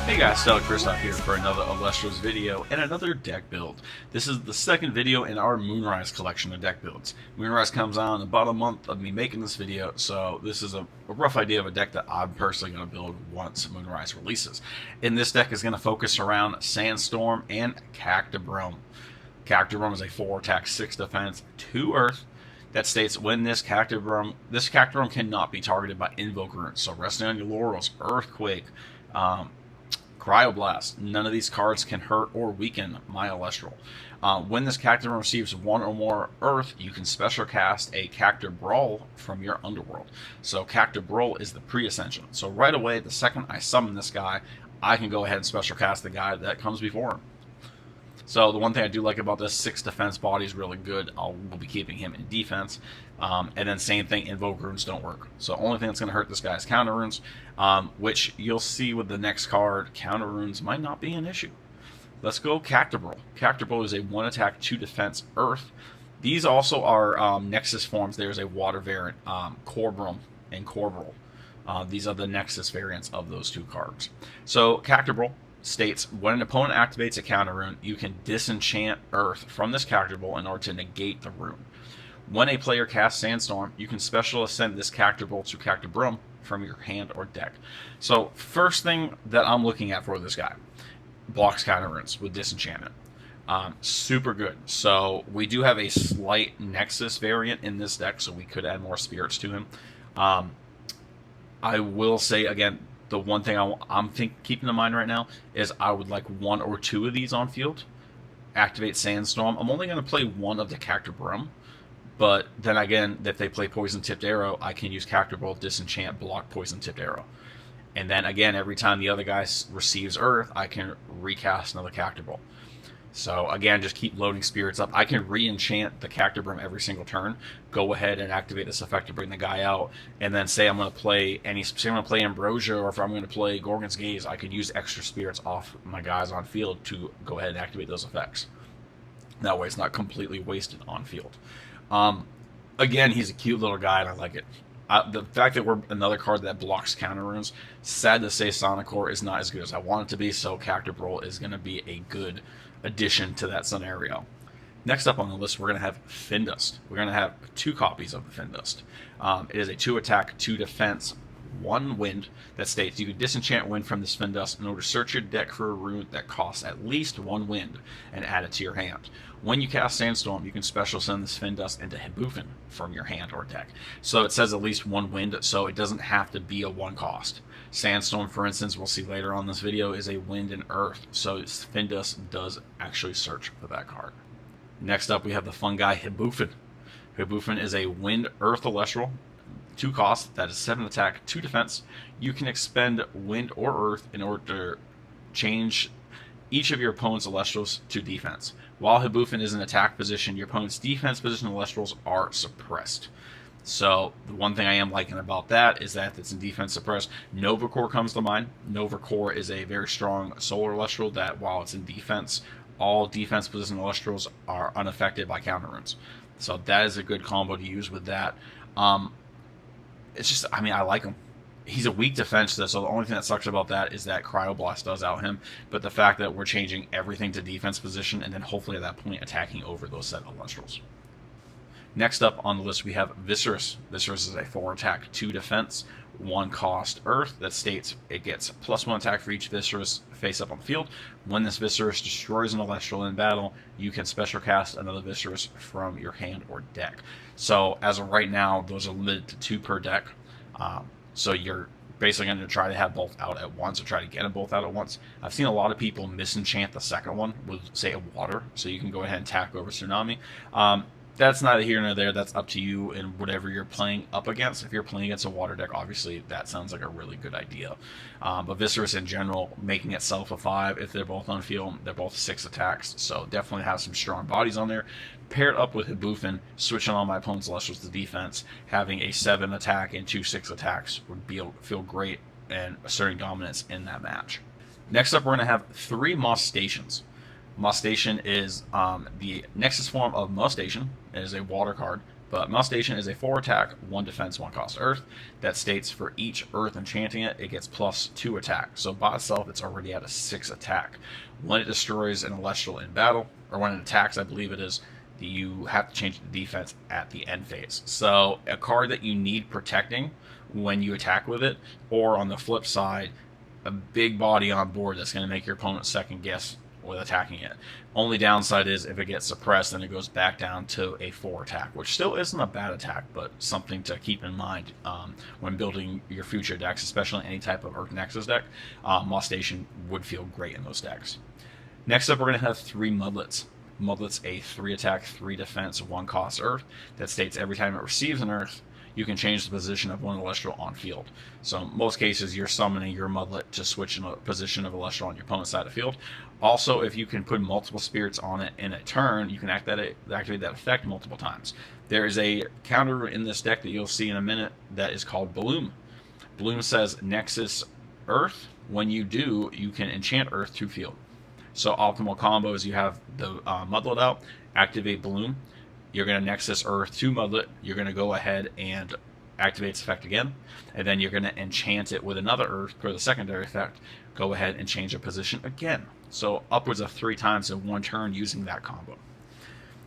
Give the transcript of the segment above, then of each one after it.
Hey guys, Christoph here for another Illustrious video and another deck build. This is the second video in our Moonrise collection of deck builds. Moonrise comes out in about a month of me making this video, so this is a rough idea of a deck that I'm personally going to build once Moonrise releases. And this deck is going to focus around Sandstorm and Cactobrum. Cactobrum is a 4 attack, 6 defense, 2 earth that states when this Cactobrum cannot be targeted by Invoke runes. So resting on your laurels, Earthquake, Cryoblast. None of these cards can hurt or weaken my Celestial. When this Cactobrum receives 1 or more Earth, you can special cast a Cactobrawl from your Underworld. So Cactobrawl is the pre-ascension. So right away, the second I summon this guy, I can go ahead and special cast the guy that comes before him. So the one thing I do like about this, 6 defense body is really good. We'll be keeping him in defense. And then same thing, Invoke runes don't work. So the only thing that's going to hurt this guy is counter runes, which you'll see with the next card, counter runes might not be an issue. Let's go Cactobrawl. Cactobrawl is a 1 attack, 2 defense earth. These also are Nexus forms. There's a water variant, Corbrum and Corbrawl. These are the Nexus variants of those 2 cards. So Cactobrawl states, when an opponent activates a counter rune, you can disenchant Earth from this Cactobrawl in order to negate the rune. When a player casts Sandstorm, you can special ascend this Cactobrawl to Cactobrum from your hand or deck. So first thing that I'm looking at for this guy, blocks counter runes with disenchantment. Super good. So we do have a slight Nexus variant in this deck, so we could add more spirits to him. I will say again, the one thing I'm keeping in mind right now is I would like 1 or 2 of these on field. Activate Sandstorm. I'm only going to play 1 of the Cactobrum, but then again, if they play Poison Tipped Arrow, I can use Cactobrawl, disenchant, block Poison Tipped Arrow. And then again, every time the other guy receives Earth, I can recast another Cactobrawl. So again, just keep loading spirits up. I can re-enchant the Cactobrum every single turn. Go ahead and activate this effect to bring the guy out, and then say I'm going to play Ambrosia, or if I'm going to play Gorgon's Gaze, I could use extra spirits off my guys on field to go ahead and activate those effects. That way, it's not completely wasted on field. Again, he's a cute little guy, and I like it. The fact that we're another card that blocks counter runes, sad to say Sonicore is not as good as I want it to be, so Cactobrawl is going to be a good addition to that scenario. Next up on the list, we're going to have Findust. We're going to have 2 copies of the Findust. It is a 2 attack, 2 defense, 1 wind that states you can disenchant wind from this Findust in order to search your deck for a rune that costs at least 1 wind and add it to your hand. When you cast Sandstorm, you can special send this Findust into Hibufen from your hand or deck. So it says at least 1 wind, so it doesn't have to be a 1 cost. Sandstorm, for instance, we'll see later on this video, is a wind and earth, so Findust does actually search for that card. Next up, we have the fun guy Hibufen. Hibufen is a wind earth celestial, 2 cost, that is 7 attack, 2 defense. You can expend wind or earth in order to change each of your opponent's celestials to defense. While Hibufen is in attack position, your opponent's defense position celestials are suppressed. So the one thing I am liking about that is that it's in defense suppressed. Novacore comes to mind. Novacore is a very strong solar celestial that, while it's in defense, all defense position celestials are unaffected by counter runes. So that is a good combo to use with that. It's just, I mean, I like him. He's a weak defense, so the only thing that sucks about that is that Cryoblast does out him. But the fact that we're changing everything to defense position and then hopefully at that point attacking over those set of celestials. Next up on the list, we have Viscerus. Viscerus is a 4 attack, 2 defense, 1 cost earth that states it gets +1 attack for each Viscerus face up on the field. When this Viscerus destroys an celestial in battle, you can special cast another Viscerus from your hand or deck. So as of right now, those are limited to 2 per deck. So you're basically going to try to have both out at once, or try to get them both out at once. I've seen a lot of people misenchant the second one with, say, a water, so you can go ahead and attack over Tsunami. That's neither here nor there. That's up to you and whatever you're playing up against. If you're playing against a water deck, obviously that sounds like a really good idea. But Viscerus in general, making itself a 5, if they're both on field, they're both 6 attacks. So definitely have some strong bodies on there. Paired up with Hibufen, switching on my opponent's Celestials to defense, having a 7 attack and 2 6 attacks would feel great and asserting dominance in that match. Next up, we're going to have 3 Moss Stations. Moss Station is the Nexus form of Moss Station. It is a water card. But Molestation is a 4 attack, 1 defense, 1 cost Earth. That states for each Earth enchanting it, it gets +2 attack. So by itself, it's already at a 6 attack. When it destroys an Celestial in battle, or when it attacks, I believe it is, you have to change the defense at the end phase. So a card that you need protecting when you attack with it, or on the flip side, a big body on board that's going to make your opponent second guess with attacking it. Only downside is if it gets suppressed, then it goes back down to a 4 attack, which still isn't a bad attack, but something to keep in mind when building your future decks, especially any type of Earth Nexus deck. Molestation would feel great in those decks. Next up, we're going to have 3 Mudlets. Mudlet's a 3 attack, 3 defense, 1 cost Earth that states every time it receives an Earth, you can change the position of one Celestial on field. So in most cases, you're summoning your Mudlet to switch in a position of Celestial on your opponent's side of the field. Also, if you can put multiple spirits on it in a turn, you can activate that effect multiple times. There is a counter in this deck that you'll see in a minute that is called Bloom. Bloom says Nexus Earth. When you do, you can enchant Earth to field. So optimal combo is you have the Mudlet out, activate Bloom. You're going to Nexus Earth to Mudlet. You're going to go ahead and activate its effect again. And then you're going to enchant it with another Earth for the secondary effect. Go ahead and change the position again. So upwards of 3 times in one turn using that combo.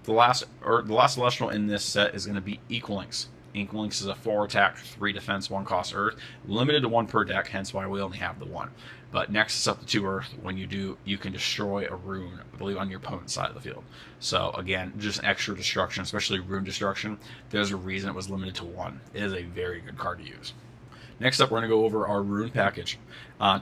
The last Celestial in this set is going to be Equalinks. Equalinks is a 4 attack, 3 defense, 1 cost Earth. Limited to 1 per deck, hence why we only have the 1. But Nexus up to 2 Earth. When you do, you can destroy a rune, I believe, on your opponent's side of the field. So again, just extra destruction, especially rune destruction. There's a reason it was limited to 1. It is a very good card to use. Next up, we're going to go over our rune package.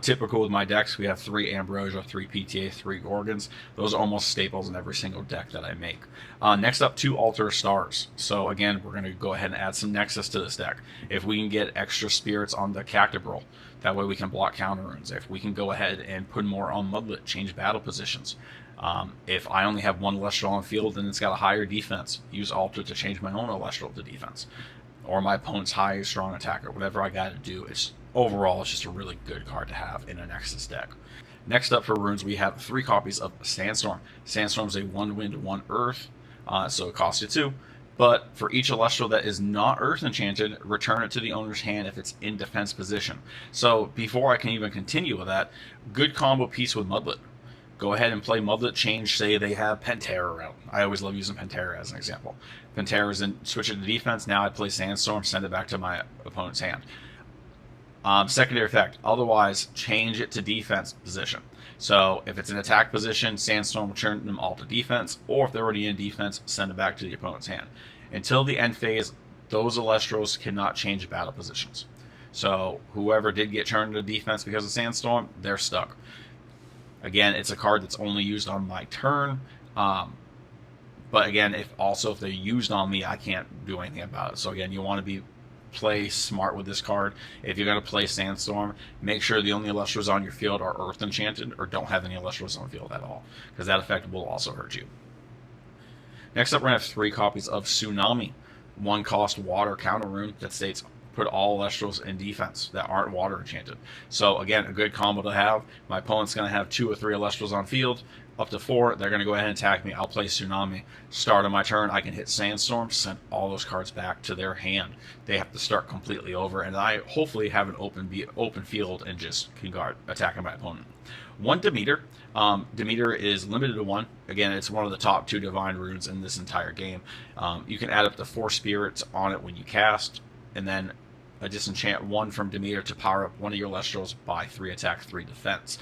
Typical with my decks, we have 3 Ambrosia, 3 PTA, 3 Gorgons. Those are almost staples in every single deck that I make. Next up, 2 Altar Stars. So again, we're going to go ahead and add some Nexus to this deck. If we can get extra spirits on the Cactibril, that way we can block counter runes. If we can go ahead and put more on Mudlet, change battle positions. If I only have 1 Celestial on field and it's got a higher defense, use Altar to change my own Celestial to defense. Or my opponent's high strong attacker, whatever I got to do. Overall, it's just a really good card to have in a Nexus deck. Next up for runes, we have 3 copies of Sandstorm. Sandstorm is a 1 wind, 1 earth, so it costs you 2. But for each Celestial that is not Earth Enchanted, return it to the owner's hand if it's in defense position. So before I can even continue with that, good combo piece with Mudlet. Go ahead and play Mudlet, change, say they have Pantera out. I always love using Pantera as an example. Pantera's in, switch it to defense, now I play Sandstorm, send it back to my opponent's hand. Secondary effect, otherwise change it to defense position. So if it's an attack position, Sandstorm will turn them all to defense, or if they're already in defense, send it back to the opponent's hand. Until the end phase, those Celestials cannot change battle positions. So whoever did get turned to defense because of Sandstorm, they're stuck. Again, it's a card that's only used on my turn. But again, if they're used on me, I can't do anything about it. So again, you want to play smart with this card. If you're going to play Sandstorm, make sure the only Celestials on your field are Earth Enchanted or don't have any Celestials on the field at all, because that effect will also hurt you. Next up, we're going to have 3 copies of Tsunami. 1 cost water counter rune that states put all Celestials in defense that aren't water enchanted. So again, a good combo to have. My opponent's going to have 2 or 3 Celestials on field. Up to 4, they're going to go ahead and attack me. I'll play Tsunami. Start of my turn, I can hit Sandstorm, send all those cards back to their hand. They have to start completely over, and I hopefully have an open field and just can guard attacking my opponent. 1 Demeter. Demeter is limited to 1. Again, it's one of the top 2 divine runes in this entire game. You can add up to 4 spirits on it when you cast, and then disenchant 1 from Demeter to power up one of your Celestials by 3 attack, 3 defense.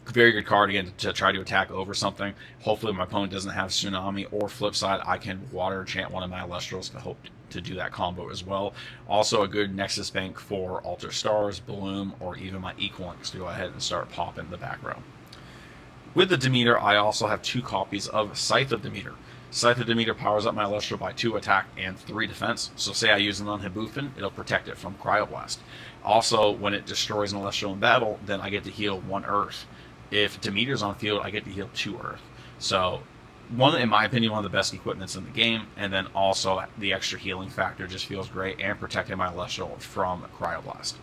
Very good card, again, to try to attack over something. Hopefully my opponent doesn't have Tsunami, or flip side, I can water enchant one of my Celestials to hope to do that combo as well. Also a good Nexus bank for Altar Stars, Bloom, or even my Equalinks to go ahead and start popping the back row. With the Demeter, I also have 2 copies of Scythe of Demeter. Scythe of Demeter powers up my Celestial by 2 attack and 3 defense. So say I use it on Hibufin, it'll protect it from Cryoblast. Also, when it destroys an Celestial in battle, then I get to heal 1 Earth. If Demeter's on field, I get to heal 2 Earth. So, in my opinion, one of the best equipments in the game. And then also the extra healing factor just feels great, and protecting my Celestial from Cryoblast.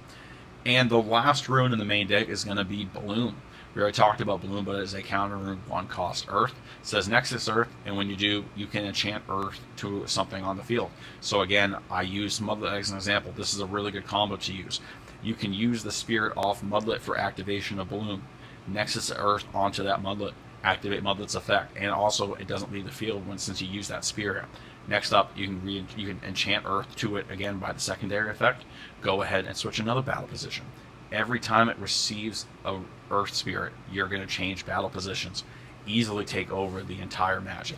And the last rune in the main deck is going to be Bloom. We already talked about Bloom, but it is a counter rune 1-cost Earth. It says Nexus Earth, and when you do, you can enchant Earth to something on the field. So again, I use Mudlet as an example. This is a really good combo to use. You can use the Spirit off Mudlet for activation of Bloom. Nexus Earth onto that Mudlet, activate Mudlet's effect, and also it doesn't leave the field since you use that Spirit. Next up, you can enchant Earth to it again by the secondary effect. Go ahead and switch another battle position. Every time it receives a Earth Spirit, you're going to change battle positions, easily take over the entire match. You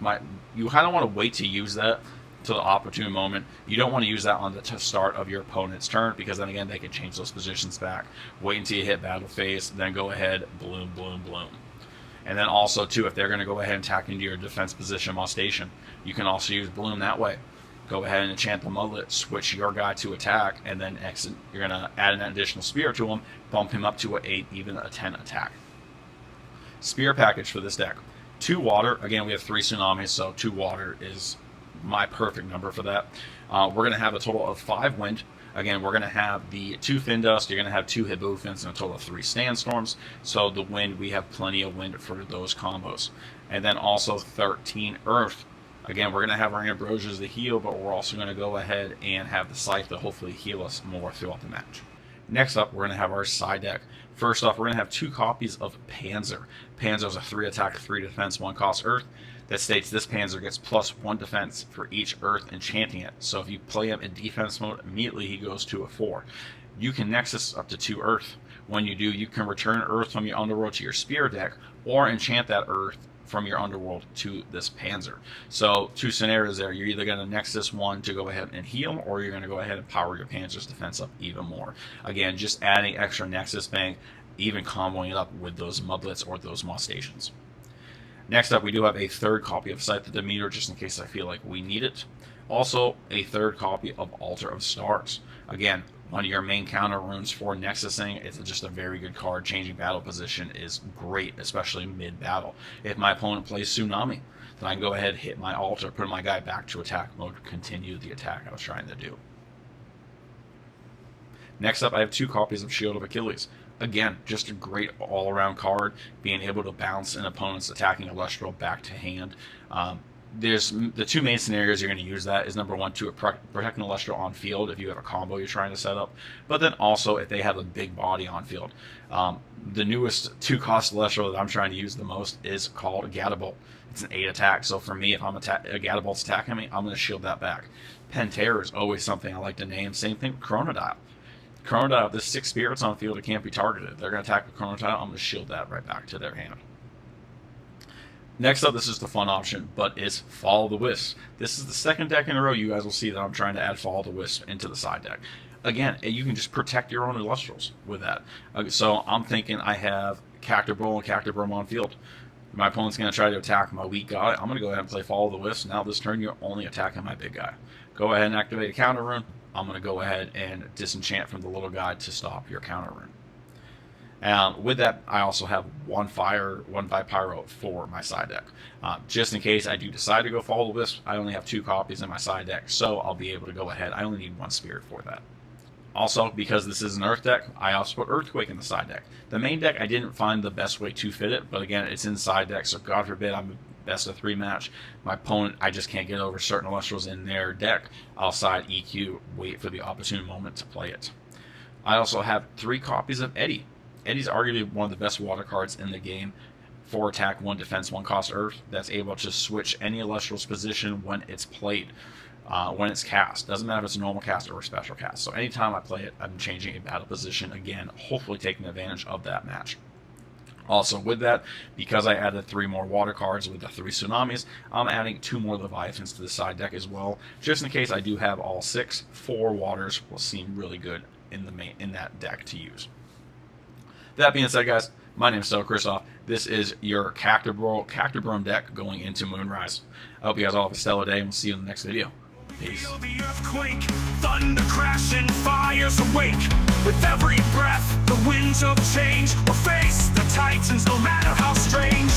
kind of want to wait to use that to the opportune moment. You don't want to use that on the start of your opponent's turn, because then again they can change those positions back. Wait until you hit battle phase, then go ahead, Bloom, Bloom, Bloom. And then also too, if they're going to go ahead and attack into your defense position while stationed, you can also use Bloom that way. Go ahead and enchant the Mudlet, switch your guy to attack, and then exit. You're going to add an additional Spirit to him, bump him up to an 8, even a 10 attack. Spear package for this deck. 2 water. Again, we have 3 tsunamis, so 2 water is my perfect number for that. We're going to have a total of 5 wind. Again, we're going to have the 2 Fin Dust, you're going to have 2 Hibufins, and a total of 3 Sandstorms. So the wind, we have plenty of wind for those combos. And then also 13 Earth. Again, we're going to have our Ambrosias to heal, but we're also going to go ahead and have the Scythe to hopefully heal us more throughout the match. Next up, we're going to have our side deck. First off, we're going to have 2 copies of Panzer. Panzer is a 3 attack, 3 defense, 1-cost Earth. That states this Panzer gets +1 defense for each Earth enchanting it. So if you play him in defense mode, immediately he goes to a 4. You can Nexus up to 2 Earth. When you do, you can return Earth from your underworld to your Spear deck, or enchant that Earth from your underworld to this Panzer. So 2 scenarios there. You're either going to Nexus 1 to go ahead and heal, or you're going to go ahead and power your Panzer's defense up even more. Again, just adding extra Nexus bang, even comboing it up with those Mudlets or those Moss Stations. Next up, we do have a 3rd copy of Scythe of Demeter, just in case I feel like we need it. Also, a 3rd copy of Altar of Stars. Again, one of your main counter runes for Nexusing. It's just a very good card. Changing battle position is great, especially mid-battle. If my opponent plays Tsunami, then I can go ahead, hit my altar, put my guy back to attack mode, continue the attack I was trying to do. Next up, I have 2 copies of Shield of Achilles. Again, just a great all-around card, being able to bounce an opponent's attacking Celestial back to hand. There's the 2 main scenarios you're going to use that is number 1, to protect an Celestial on field if you have a combo you're trying to set up, but then also if they have a big body on field. The newest 2-cost Celestial that I'm trying to use the most is called Gadabolt. It's an 8 attack, so for me, if I'm Gadabolt's attacking me, I'm going to shield that back. Pentair is always something I like to name. Same thing with Chronodile. Chronodile, there's 6 spirits on the field that can't be targeted. They're going to attack with Chronodile. I'm going to shield that right back to their hand. Next up, this is the fun option, but it's Follow the Wisp. This is the 2nd deck in a row you guys will see that I'm trying to add Follow the Wisp into the side deck. Again, you can just protect your own Illustrials with that. So I'm thinking I have Cactor Bull and Cactor Brom on field. My opponent's going to try to attack my weak guy. I'm going to go ahead and play Follow the Wisp. Now this turn, you're only attacking my big guy. Go ahead and activate a counter rune. I'm going to go ahead and disenchant from the little guy to stop your counter rune. And with that, I also have 1 fire, 1 Pyro for my side deck. Just in case I do decide to go Follow the Wisp, I only have 2 copies in my side deck, so I'll be able to go ahead. I only need 1 Spirit for that. Also, because this is an Earth deck, I also put Earthquake in the side deck. The main deck, I didn't find the best way to fit it, but again, it's in side deck, so God forbid I'm a best of 3 match. My opponent, I just can't get over certain Illustrials in their deck. I'll side EQ, wait for the opportune moment to play it. I also have 3 copies of Eddie. Eddie's arguably one of the best water cards in the game. 4 attack, 1 defense, 1-cost Earth. That's able to switch any Illustrial's position when it's played, when it's cast. Doesn't matter if it's a normal cast or a special cast. So anytime I play it, I'm changing a battle position again, hopefully taking advantage of that match. Also with that, because I added 3 more water cards with the 3 tsunamis, I'm adding 2 more Leviathans to the side deck as well. Just in case I do have all 6, 4 waters will seem really good in that deck to use. That being said, guys, my name is Christoph. This is your Cactor Brom deck going into Moonrise. I hope you guys all have a stellar day, and we'll see you in the next video. Peace. Feel the earthquake, thunder crashing, fires awake. With every breath, the winds of change will face the titans, no matter how strange.